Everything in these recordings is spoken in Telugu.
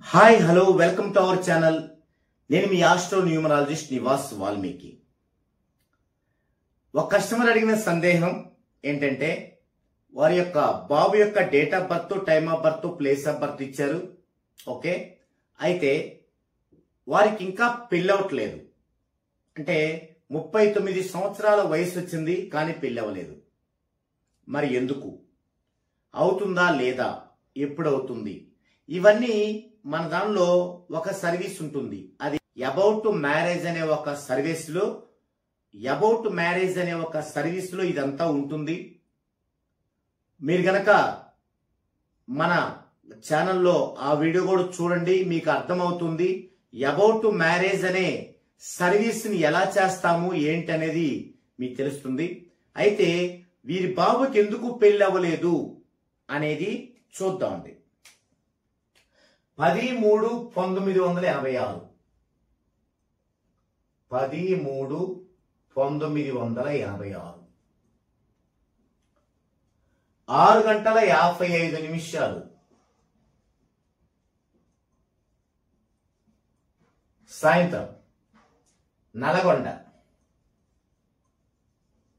Hi hello welcome to our channel. నేను మీ ఆస్ట్రో న్యూమరాలజిస్ట్ నివాస్ వాల్మీకి. ఒక కస్టమర్ అడిగిన సందేహం ఏంటంటే వారి యొక్క బాబు యొక్క date of birth, time of birth, place of birth ఇచ్చారు. ఓకే, అయితే వారికి ఇంకా పెళ్ళి అవ్వట్లేదు. అంటే 39 సంవత్సరాల వయసు వచ్చింది కానీ పెళ్ళి అవ్వలేదు. మరి ఎందుకు? అవుతుందా లేదా? ఎప్పుడు అవుతుంది? ఇవన్నీ మన దానిలో ఒక సర్వీస్ ఉంటుంది. అది అబౌట్ మ్యారేజ్ అనే ఒక సర్వీస్ లో ఇదంతా ఉంటుంది. మీరు గనక మన ఛానల్లో ఆ వీడియో కూడా చూడండి, మీకు అర్థమవుతుంది. అబౌట్ మ్యారేజ్ అనే సర్వీస్ ని ఎలా చేస్తాము ఏంటి అనేది మీకు తెలుస్తుంది. అయితే వీరి బాబుకి ఎందుకు పెళ్లి అవ్వలేదు అనేది చూద్దామండి. 10/3/1986 10/3/1986 6:55 సాయంత్రం నల్గొండ.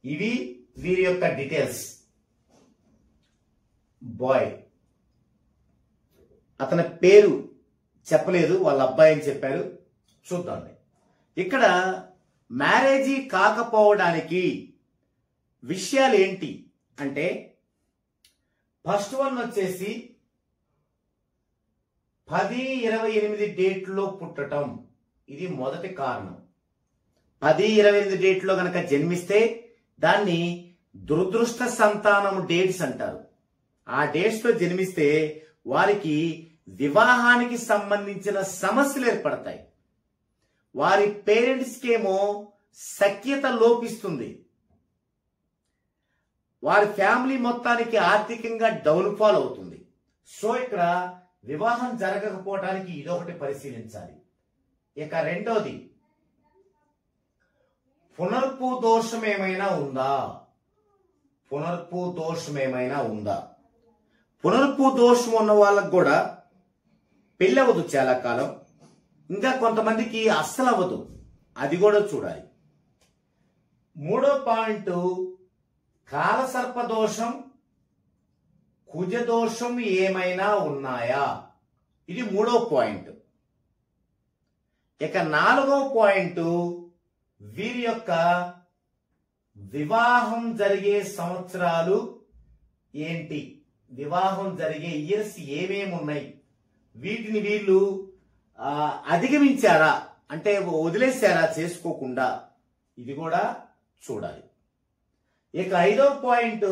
ఇవి వీరి యొక్క డీటెయిల్స్. బాయ్, అతని పేరు చెప్పలేదు, వాళ్ళ అబ్బాయి అని చెప్పారు. చూద్దాండి. ఇక్కడ మ్యారేజీ కాకపోవడానికి విషయాలు ఏంటి అంటే, ఫస్ట్ వన్ వచ్చేసి 10/28 డేట్లో పుట్టటం. ఇది మొదటి కారణం. 10/28 డేట్లో గనక జన్మిస్తే దాన్ని దురదృష్ట సంతానం డేట్స్ అంటారు. ఆ డేట్స్ లో జన్మిస్తే వారికి వివాహానికి సంబంధించిన సమస్యలు ఏర్పడతాయి. వారి పేరెంట్స్ కేమో సఖ్యత లోపిస్తుంది. వారి ఫ్యామిలీ మొత్తానికి ఆర్థికంగా డౌన్ఫాల్ అవుతుంది. సో ఇక్కడ వివాహం జరగకపోవడానికి ఇదొకటి పరిశీలించాలి. ఇక రెండోది, పునర్పు దోషం ఏమైనా ఉందా? పునర్పు దోషం ఉన్న వాళ్ళకు కూడా పెళ్ళి అవ్వదు చాలా కాలం. ఇంకా కొంతమందికి అస్సలు అవ్వదు, అది కూడా చూడాలి. మూడో పాయింట్, కాలసర్ప దోషం, కుజ దోషం ఏమైనా ఉన్నాయా? ఇది మూడో పాయింట్. ఇక నాలుగో పాయింట్, వీరి యొక్క వివాహం జరిగే సంవత్సరాలు ఏంటి, వివాహం జరిగే ఇయర్స్ ఏమేమి ఉన్నాయి, వీటిని వీళ్ళు అధిగమించారా అంటే వదిలేశారా చేసుకోకుండా, ఇది కూడా చూడాలి. ఇక ఐదో పాయింట్,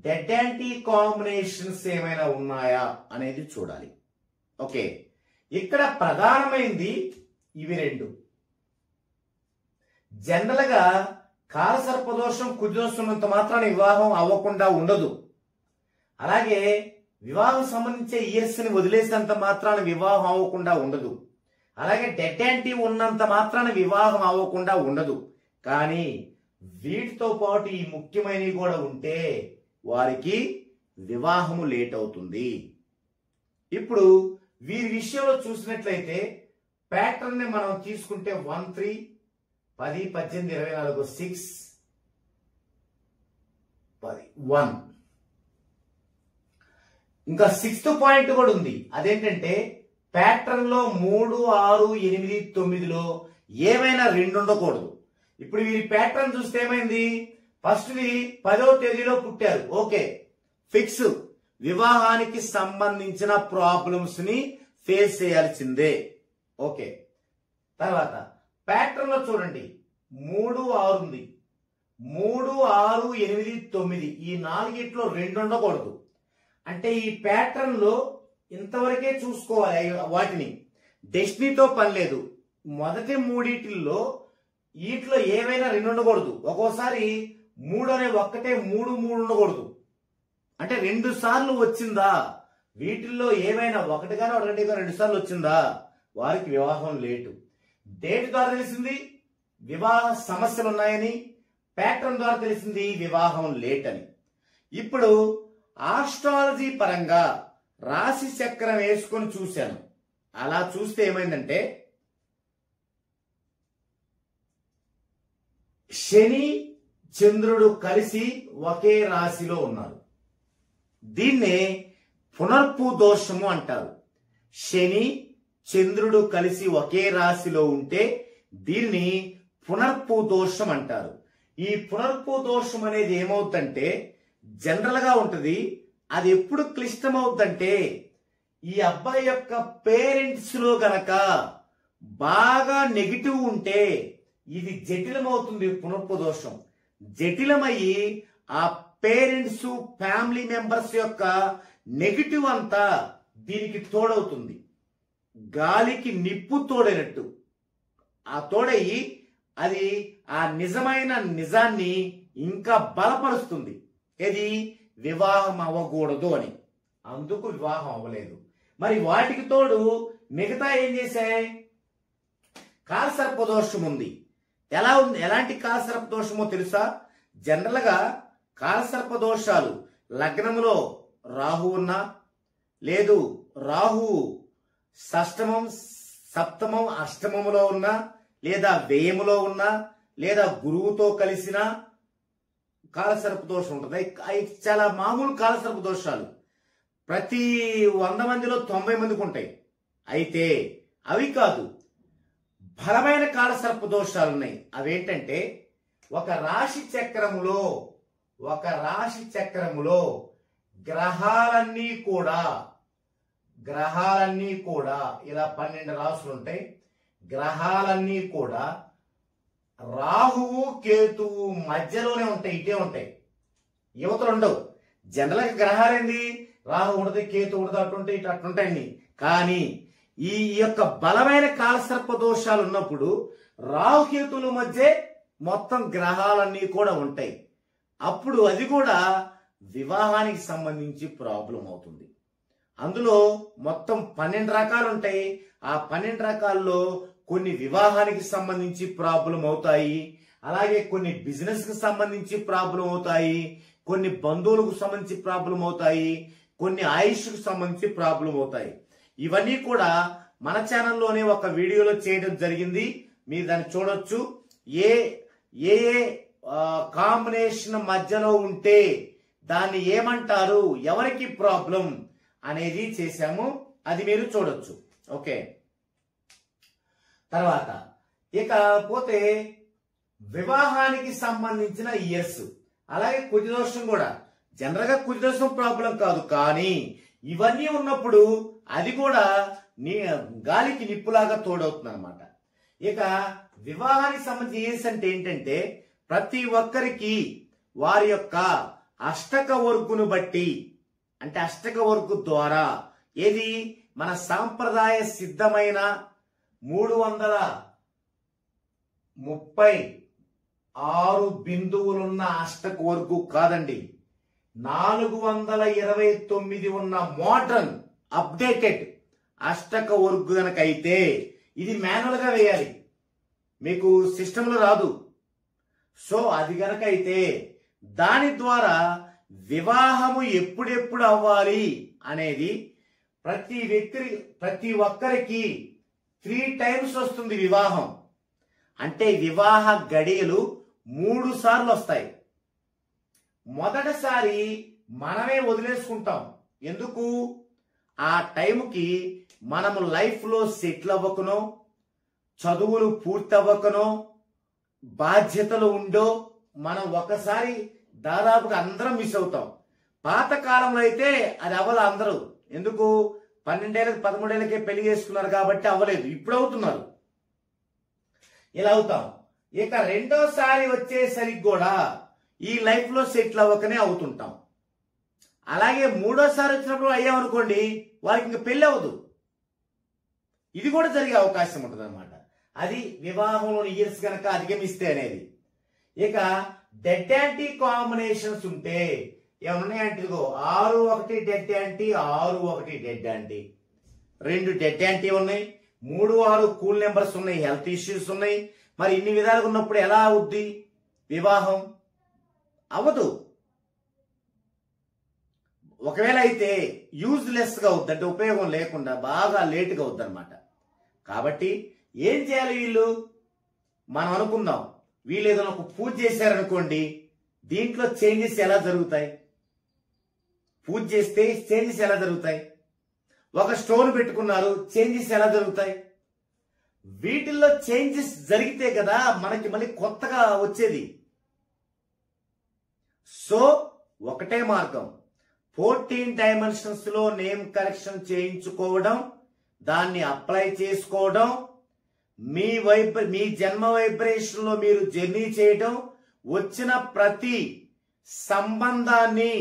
డెడ్ యాంటీ కాంబినేషన్స్ ఏమైనా ఉన్నాయా అనేది చూడాలి. ఓకే, ఇక్కడ ప్రధానమైంది ఇవి రెండు. జనరల్ గా కాలసర్పదోషం, కుజదోషం ఉన్నంత మాత్రాన వివాహం అవ్వకుండా ఉండదు. అలాగే వివాహం సంబంధించే ఇయర్స్ ని వదిలేసినంత మాత్రాన వివాహం అవ్వకుండా ఉండదు. అలాగే డెడ్ యాంటీ ఉన్నంత మాత్రాన వివాహం అవ్వకుండా ఉండదు. కానీ వీటితో పాటు ఈ ముఖ్యమైనవి కూడా ఉంటే వారికి వివాహము లేట్ అవుతుంది. ఇప్పుడు వీరి విషయంలో చూసినట్లయితే ప్యాటర్న్ ని మనం తీసుకుంటే 1 3 10 18 24 6 10 1. ఇంకా 6th పాయింట్ కూడా ఉంది. అదేంటంటే ప్యాటర్న్ లో 3 6 8 9లో ఏమైనా 2 ఉండకూడదు. ఇప్పుడు వీరి ప్యాటర్న్ చూస్తే ఏమైంది, ఫస్ట్ 10వ తేదీలో పుట్టారు. Okay, fix. వివాహానికి సంబంధించిన ప్రాబ్లమ్స్ ని ఫేస్ చేయాల్సిందే. ఓకే, తర్వాత ప్యాటర్న్ లో చూడండి 3 6 ఉంది. 3 6 8 9 ఈ నాలుగిట్లో 2 ఉండకూడదు. అంటే ఈ ప్యాటర్న్ లో ఇంతవరకే చూసుకోవాలి వాటిని. డెస్టినీతో పని లేదు. మొదటి మూడిటిల్లో వీటిలో ఏవైనా 2 ఉండకూడదు. ఒక్కోసారి 3 అనే ఒక్కటే 3 3 ఉండకూడదు. అంటే 2 సార్లు వచ్చిందా, వీటిల్లో ఏమైనా ఒకటి కానీ 2 సార్లు వచ్చిందా, వారికి వివాహం లేటు. డేట్ ద్వారా తెలిసింది వివాహ సమస్యలు ఉన్నాయని, ప్యాటర్న్ ద్వారా తెలిసింది వివాహం లేట్ అని. ఇప్పుడు ఆస్ట్రాలజీ పరంగా రాశి చక్రం వేసుకొని చూశాను. అలా చూస్తే ఏమైందంటే శని చంద్రుడు కలిసి ఒకే రాశిలో ఉన్నారు. దీన్నే పునర్పు దోషము అంటారు. శని చంద్రుడు కలిసి ఒకే రాశిలో ఉంటే దీన్ని పునర్పు దోషం అంటారు. ఈ పునర్పు దోషం అనేది ఏమవుతుందంటే జనరల్ గా ఉంటది. అది ఎప్పుడు క్లిష్టమవుతుందంటే ఈ అబ్బాయి యొక్క పేరెంట్స్ లో గనక బాగా నెగిటివ్ ఉంటే ఇది జటిలమవుతుంది. పునర్పు దోషం జటిలమయ్యి ఆ పేరెంట్స్ ఫ్యామిలీ మెంబర్స్ యొక్క నెగిటివ్ అంతా దీనికి తోడవుతుంది. గాలికి నిప్పు తోడైనట్టు ఆ తోడయి అది ఆ నిజమైన నిజాన్ని ఇంకా బలపరుస్తుంది. ఇది వివాహం అవ్వకూడదు అని. అందుకు వివాహం అవ్వలేదు. మరి వాటికి తోడు మిగతా ఏం చేశాయి? కాలసర్ప దోషం ఉంది. ఎలా ఉంది? ఎలాంటి కాలసర్ప దోషమో తెలుసా? జనరల్ గా కాలసర్ప దోషాలు లగ్నములో రాహు ఉన్నా, లేదు రాహు షష్టమం సప్తమం అష్టమములో ఉన్నా, లేదా వ్యయములో ఉన్నా, లేదా గురువుతో కలిసిన కాలసర్ప దోషం ఉంటుంది. అవి చాలా మామూలు కాలసర్ప దోషాలు. ప్రతి 100 మందిలో 90 మందికి ఉంటాయి. అయితే అవి కాదు, బలమైన కాలసర్ప దోషాలు ఉన్నాయి. అవేంటంటే ఒక రాశి చక్రములో గ్రహాలన్నీ కూడా ఇలా 12 రాశులు ఉంటాయి. గ్రహాలన్నీ కూడా రాహువు కేతువు మధ్యలోనే ఉంటాయి. ఇటే ఉంటాయి, యువతలు ఉండవు. జనరల్ గా గ్రహాలేంది? రాహు ఉండదు, కేతు ఉండదు, అటుంటాయి ఇటు అటుంటాయండి. కానీ ఈ యొక్క బలమైన కాలసర్ప దోషాలు ఉన్నప్పుడు రాహుకేతుల మధ్య మొత్తం గ్రహాలన్నీ కూడా ఉంటాయి. అప్పుడు అది కూడా వివాహానికి సంబంధించి ప్రాబ్లం అవుతుంది. అందులో మొత్తం 12 రకాలు ఉంటాయి. ఆ 12 రకాల్లో కొన్ని వివాహానికి సంబంధించి ప్రాబ్లం అవుతాయి, అలాగే కొన్ని బిజినెస్ కి సంబంధించి ప్రాబ్లం అవుతాయి, కొన్ని బంధువులకు సంబంధించి ప్రాబ్లం అవుతాయి, కొన్ని ఆయుష్కు సంబంధించి ప్రాబ్లం అవుతాయి. ఇవన్నీ కూడా మన ఛానల్లోనే ఒక వీడియోలో చేయడం జరిగింది. మీరు దాన్ని చూడొచ్చు. ఏ ఏ కాంబినేషన్ మధ్యలో ఉంటే దాన్ని ఏమంటారు, ఎవరికి ప్రాబ్లం అనేది చేశాము. అది మీరు చూడొచ్చు. ఓకే. తర్వాత ఇకపోతే వివాహానికి సంబంధించిన ఇయర్స్, అలాగే కుజదోషం కూడా. జనరల్ గా కుజదోషం ప్రాబ్లం కాదు, కానీ ఇవన్నీ ఉన్నప్పుడు అది కూడా గాలికి నిప్పులాగా తోడవుతుంది అనమాట. ఇక వివాహానికి సంబంధించి ఇయర్స్ అంటే ఏంటంటే ప్రతి ఒక్కరికి వారి యొక్క అష్టక వర్గును బట్టి, అంటే అష్టక వర్గు ద్వారా ఏది మన సాంప్రదాయ సిద్ధమైన 336 బిందువులున్న అష్టక వర్గు కాదండి, 429 ఉన్న మోడర్న్ అప్డేటెడ్ అష్టక వర్గు గనక అయితే ఇది మాన్యువల్ గా వేయాలి, మీకు సిస్టంలో రాదు. సో అది గనక అయితే దాని ద్వారా వివాహము ఎప్పుడెప్పుడు అవ్వాలి అనేది ప్రతి ఒక్కరికి 3 టైమ్స్ వస్తుంది వివాహం. అంటే వివాహ గడియలు 3 సార్లు వస్తాయి. మొదటిసారి మనమే వదిలేసుకుంటాం. ఎందుకు? ఆ టైంకి మనము లైఫ్ లో సెటిల్ అవ్వకనో, చదువులు పూర్తి అవ్వకనో, బాధ్యతలు ఉండో మనం ఒకసారి దాదాపుగా అందరం మిస్ అవుతాం. పాతకాలంలో అయితే అది అవ్వదు అందరూ. ఎందుకు? 12 ఏళ్ళకి 13 ఏళ్ళకే పెళ్లి చేసుకున్నారు కాబట్టి అవ్వలేదు. ఇప్పుడు అవుతున్నారు. ఇలా అవుతాం. ఇక రెండోసారి వచ్చేసరికి కూడా ఈ లైఫ్ లో సెటిల్ అవ్వకనే అవుతుంటాం. అలాగే మూడోసారి వచ్చినప్పుడు అయ్యామనుకోండి, వారికి ఇంకా పెళ్లి అవ్వదు. ఇది కూడా జరిగే అవకాశం ఉంటుంది అనమాట. అది వివాహంలోని ఇయర్స్ కనుక అధిగమిస్తే అనేది. ఇక డెడ్ యాంటీ కాంబినేషన్స్ ఉంటే ఏమన్నాయంటే ఇదిగో 6-1 dead anti, 6-1 dead anti, 2 dead anti ఉన్నాయి, 3-6 కూల్ నెంబర్స్ ఉన్నాయి, హెల్త్ ఇష్యూస్ ఉన్నాయి. మరి ఇన్ని విధాలుగా ఉన్నప్పుడు ఎలా అవుద్ది వివాహం? అవ్వదు. ఒకవేళ అయితే యూజ్లెస్ గా అవుద్ది, అంటే ఉపయోగం లేకుండా బాగా లేటుగా అవుద్ది అనమాట. కాబట్టి ఏం చేయాలి వీళ్ళు? మనం అనుకుందాం, వీళ్ళు ఏదైనా ఒక పూజ చేశారనుకోండి, దీంట్లో చేంజెస్ ఎలా జరుగుతాయి? పూజ చేస్తే చేంజెస్ ఎలా జరుగుతాయి? ఒక స్టోన్ పెట్టుకున్నారు, చేంజెస్ ఎలా జరుగుతాయి? వీటిల్లో చేంజెస్ జరిగితే కదా మనకి మళ్ళీ కొత్తగా వచ్చేది. సో ఒకటే మార్గం, 14 డైమెన్షన్స్ లో నేమ్ కరెక్షన్ చేయించుకోవడం, దాన్ని అప్లై చేసుకోవడం, మీ జన్మ వైబ్రేషన్ లో మీరు జర్నీ చేయడం, వచ్చిన ప్రతి సంబంధాన్ని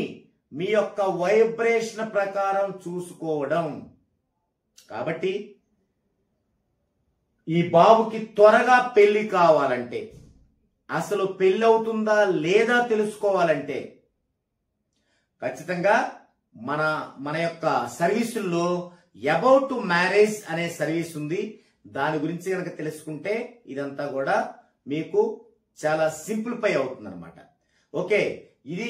మీ యొక్క వైబ్రేషన్ ప్రకారం చూసుకోవడం. కాబట్టి ఈ బాబుకి త్వరగా పెళ్లి కావాలంటే, అసలు పెళ్లి అవుతుందా లేదా తెలుసుకోవాలంటే ఖచ్చితంగా మన యొక్క సర్వీసుల్లో అబౌట్ మ్యారేజ్ అనే సర్వీస్ ఉంది. దాని గురించి కనుక తెలుసుకుంటే ఇదంతా కూడా మీకు చాలా సింప్లిఫై అవుతుంది అనమాట. ఓకే, ఇది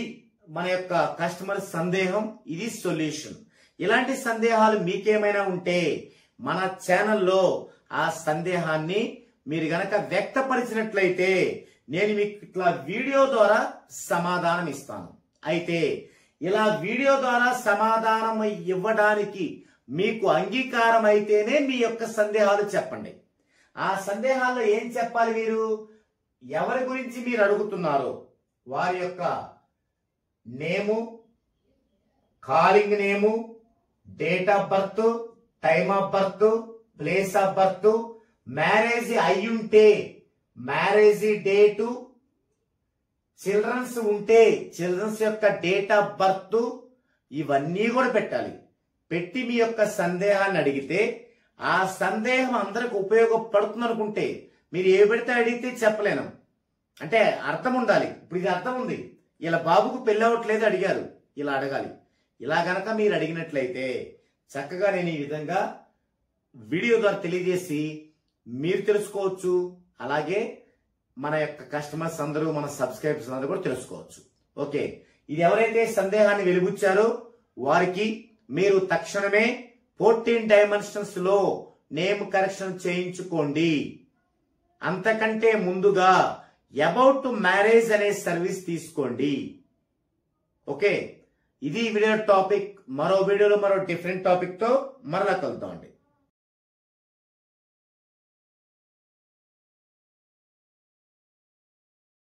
మన యొక్క కస్టమర్ సందేహం, ఇది సొల్యూషన్. ఇలాంటి సందేహాలు మీకేమైనా ఉంటే మన ఛానల్లో ఆ సందేహాన్ని మీరు గనక వ్యక్తపరిచినట్లయితే నేను మీకు ఇట్లా వీడియో ద్వారా సమాధానం ఇస్తాను. అయితే ఇలా వీడియో ద్వారా సమాధానం ఇవ్వడానికి మీకు అంగీకారం అయితేనే మీ యొక్క సందేహాలు చెప్పండి. ఆ సందేహాల్లో ఏం చెప్పాలి? మీరు ఎవరి గురించి మీరు అడుగుతున్నారో వారి యొక్క name, calling name, date of birth, time of birth, place of birth, marriage అయ్యుంటే మ్యారేజ్ డేటు, చిల్డ్రన్స్ ఉంటే చిల్డ్రన్స్ యొక్క డేట్ ఆఫ్ బర్త్, ఇవన్నీ కూడా పెట్టాలి. పెట్టి మీ యొక్క సందేహాన్ని అడిగితే ఆ సందేహం అందరికి ఉపయోగపడుతుంది అనుకుంటే మీరు ఏ పెడితే అడిగితే చెప్పలేను. అంటే అర్థం ఉండాలి. ఇప్పుడు ఇది అర్థం ఉంది, ఇలా బాబుకు పెళ్ళి అవ్వట్లేదు అడిగారు, ఇలా అడగాలి. ఇలా గనక మీరు అడిగినట్లయితే చక్కగా నేను ఈ విధంగా వీడియో ద్వారా తెలియజేసి మీరు తెలుసుకోవచ్చు. అలాగే మన యొక్క కస్టమర్స్ అందరూ, మన సబ్స్క్రైబర్స్ అందరూ కూడా తెలుసుకోవచ్చు. ఓకే, ఇది ఎవరైతే సందేహాన్ని వెలిబుచ్చారో వారికి మీరు తక్షణమే 14 డైమెన్షన్స్ లో నేమ్ కరెక్షన్ చేయించుకోండి. అంతకంటే ముందుగా అబౌట్ మ్యారేజ్ అనే సర్వీస్ తీసుకోండి. ఓకే, ఇది వీడియో టాపిక్. మరో వీడియోలో మరో డిఫరెంట్ టాపిక్ తో మరలా కలుద్దామండి.